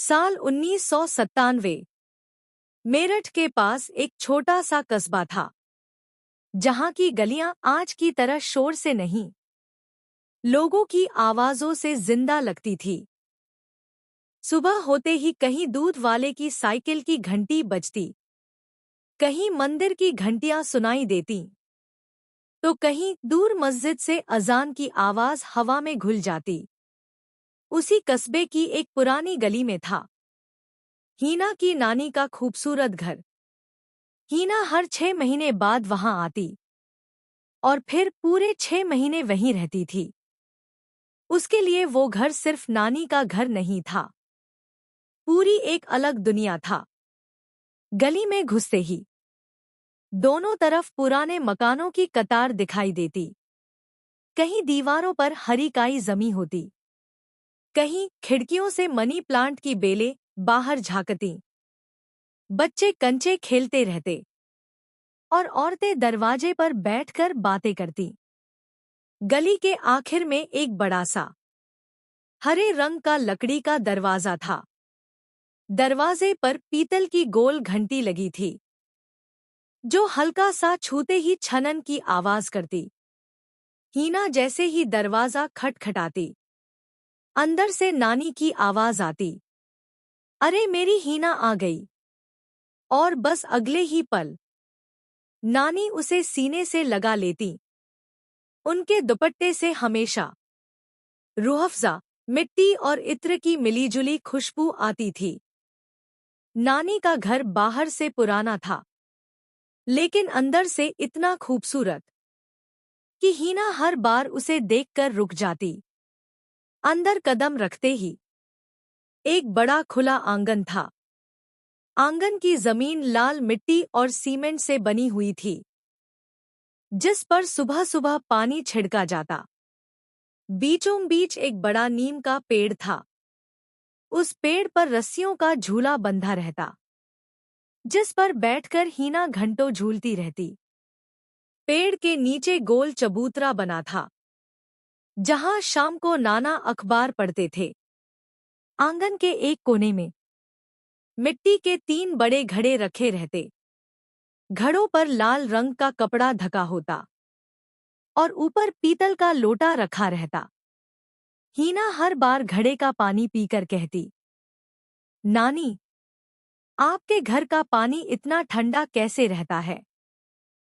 साल 1997। मेरठ के पास एक छोटा सा कस्बा था, जहां की गलियां आज की तरह शोर से नहीं, लोगों की आवाजों से जिंदा लगती थी। सुबह होते ही कहीं दूध वाले की साइकिल की घंटी बजती, कहीं मंदिर की घंटियां सुनाई देती, तो कहीं दूर मस्जिद से अजान की आवाज हवा में घुल जाती। उसी कस्बे की एक पुरानी गली में था हीना की नानी का खूबसूरत घर। हीना हर 6 महीने बाद वहां आती और फिर पूरे 6 महीने वहीं रहती थी। उसके लिए वो घर सिर्फ नानी का घर नहीं था, पूरी एक अलग दुनिया था। गली में घुसते ही दोनों तरफ पुराने मकानों की कतार दिखाई देती। कहीं दीवारों पर हरी काई जमी होती, कहीं खिड़कियों से मनी प्लांट की बेलें बाहर झांकती। बच्चे कंचे खेलते रहते और औरतें दरवाजे पर बैठकर बातें करती। गली के आखिर में एक बड़ा सा हरे रंग का लकड़ी का दरवाजा था। दरवाजे पर पीतल की गोल घंटी लगी थी, जो हल्का सा छूते ही छनन की आवाज करती। हीना जैसे ही दरवाजा खटखटाती, अंदर से नानी की आवाज आती, अरे मेरी हीना आ गई। और बस अगले ही पल नानी उसे सीने से लगा लेती। उनके दुपट्टे से हमेशा रूह अफ़ज़ा, मिट्टी और इत्र की मिलीजुली खुशबू आती थी। नानी का घर बाहर से पुराना था, लेकिन अंदर से इतना खूबसूरत कि हीना हर बार उसे देखकर रुक जाती। अंदर कदम रखते ही एक बड़ा खुला आंगन था। आंगन की जमीन लाल मिट्टी और सीमेंट से बनी हुई थी, जिस पर सुबह सुबह पानी छिड़का जाता। बीचों बीच एक बड़ा नीम का पेड़ था। उस पेड़ पर रस्सियों का झूला बंधा रहता, जिस पर बैठकर हीना घंटों झूलती रहती। पेड़ के नीचे गोल चबूतरा बना था, जहां शाम को नाना अखबार पढ़ते थे। आंगन के एक कोने में मिट्टी के 3 बड़े घड़े रखे रहते। घड़ों पर लाल रंग का कपड़ा ढका होता और ऊपर पीतल का लोटा रखा रहता। हीना हर बार घड़े का पानी पीकर कहती, नानी, आपके घर का पानी इतना ठंडा कैसे रहता है?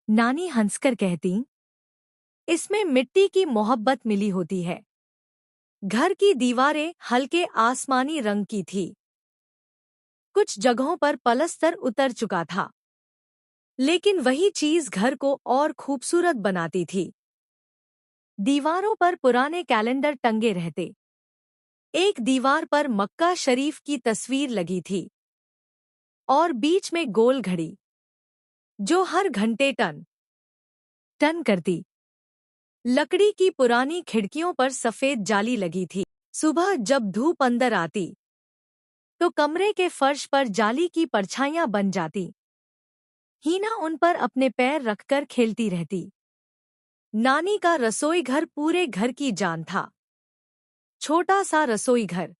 नानी हंसकर कहती, इसमें मिट्टी की मोहब्बत मिली होती है। घर की दीवारें हल्के आसमानी रंग की थी। कुछ जगहों पर पलस्तर उतर चुका था, लेकिन वही चीज घर को और खूबसूरत बनाती थी। दीवारों पर पुराने कैलेंडर टंगे रहते। एक दीवार पर मक्का शरीफ की तस्वीर लगी थी और बीच में गोल घड़ी, जो हर घंटे टन टन करती। लकड़ी की पुरानी खिड़कियों पर सफेद जाली लगी थी। सुबह जब धूप अंदर आती, तो कमरे के फर्श पर जाली की परछाइयां बन जाती। हीना उन पर अपने पैर रखकर खेलती रहती। नानी का रसोई घर पूरे घर की जान था। छोटा सा रसोई घर,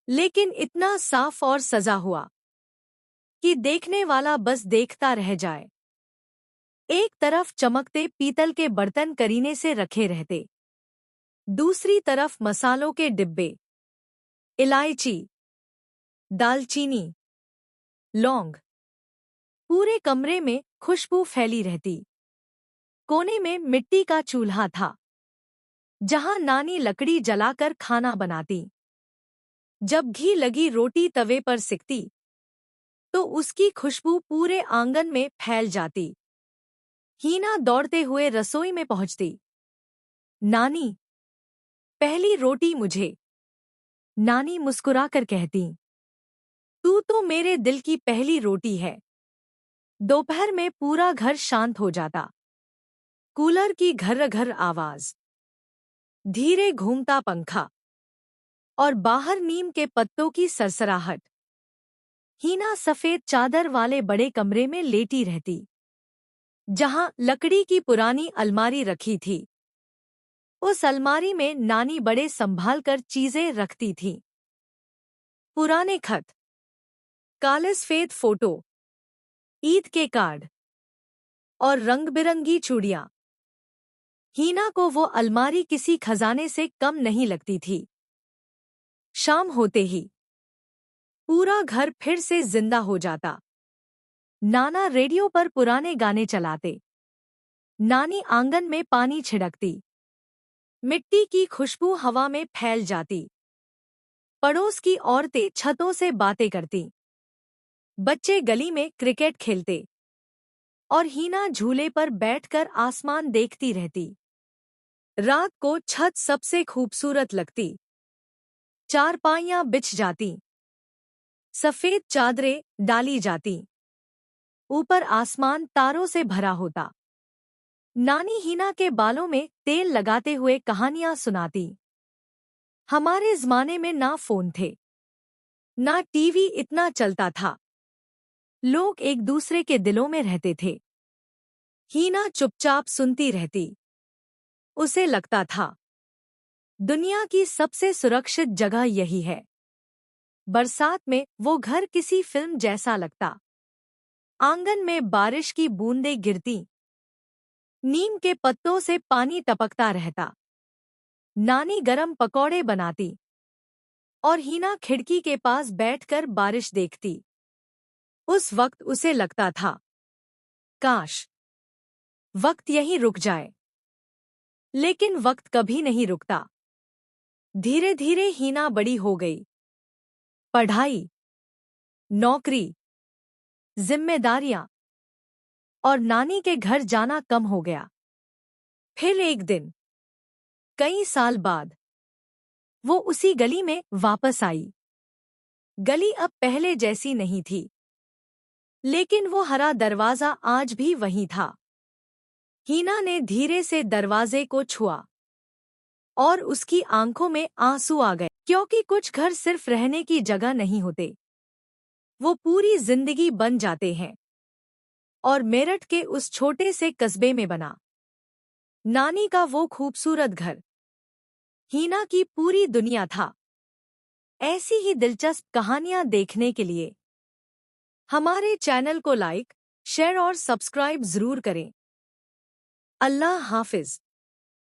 लेकिन इतना साफ और सजा हुआ कि देखने वाला बस देखता रह जाए। एक तरफ चमकते पीतल के बर्तन करीने से रखे रहते, दूसरी तरफ मसालों के डिब्बे, इलायची, दालचीनी, लौंग। पूरे कमरे में खुशबू फैली रहती। कोने में मिट्टी का चूल्हा था, जहां नानी लकड़ी जलाकर खाना बनाती। जब घी लगी रोटी तवे पर सिकती, तो उसकी खुशबू पूरे आंगन में फैल जाती। हीना दौड़ते हुए रसोई में पहुंचती। नानी, पहली रोटी मुझे। नानी मुस्कुराकर कहती, तू तो मेरे दिल की पहली रोटी है। दोपहर में पूरा घर शांत हो जाता। कूलर की घर घर आवाज, धीरे घूमता पंखा और बाहर नीम के पत्तों की सरसराहट। हीना सफेद चादर वाले बड़े कमरे में लेटी रहती, जहां लकड़ी की पुरानी अलमारी रखी थी। उस अलमारी में नानी बड़े संभाल कर चीजें रखती थी। पुराने खत, काले सफेद फोटो, ईद के कार्ड और रंग-बिरंगी चूड़ियां। हीना को वो अलमारी किसी खजाने से कम नहीं लगती थी। शाम होते ही पूरा घर फिर से जिंदा हो जाता। नाना रेडियो पर पुराने गाने चलाते, नानी आंगन में पानी छिड़कती, मिट्टी की खुशबू हवा में फैल जाती, पड़ोस की औरतें छतों से बातें करती, बच्चे गली में क्रिकेट खेलते और हीना झूले पर बैठकर आसमान देखती रहती। रात को छत सबसे खूबसूरत लगती, चारपाइयां बिछ जाती, सफेद चादरें डाली जाती, ऊपर आसमान तारों से भरा होता। नानी हीना के बालों में तेल लगाते हुए कहानियां सुनाती। हमारे जमाने में ना फोन थे, ना टीवी इतना चलता था। लोग एक दूसरे के दिलों में रहते थे। हीना चुपचाप सुनती रहती। उसे लगता था दुनिया की सबसे सुरक्षित जगह यही है। बरसात में वो घर किसी फिल्म जैसा लगता। आंगन में बारिश की बूंदें गिरती, नीम के पत्तों से पानी टपकता रहता। नानी गरम पकौड़े बनाती और हीना खिड़की के पास बैठकर बारिश देखती। उस वक्त उसे लगता था, काश वक्त यहीं रुक जाए। लेकिन वक्त कभी नहीं रुकता। धीरे धीरे हीना बड़ी हो गई। पढ़ाई, नौकरी, जिम्मेदारियां और नानी के घर जाना कम हो गया। फिर एक दिन, कई साल बाद, वो उसी गली में वापस आई। गली अब पहले जैसी नहीं थी, लेकिन वो हरा दरवाजा आज भी वहीं था। हीना ने धीरे से दरवाजे को छुआ और उसकी आंखों में आंसू आ गए, क्योंकि कुछ घर सिर्फ रहने की जगह नहीं होते, वो पूरी जिंदगी बन जाते हैं। और मेरठ के उस छोटे से कस्बे में बना नानी का वो खूबसूरत घर हीना की पूरी दुनिया था। ऐसी ही दिलचस्प कहानियां देखने के लिए हमारे चैनल को लाइक, शेयर और सब्सक्राइब जरूर करें। अल्लाह हाफिज।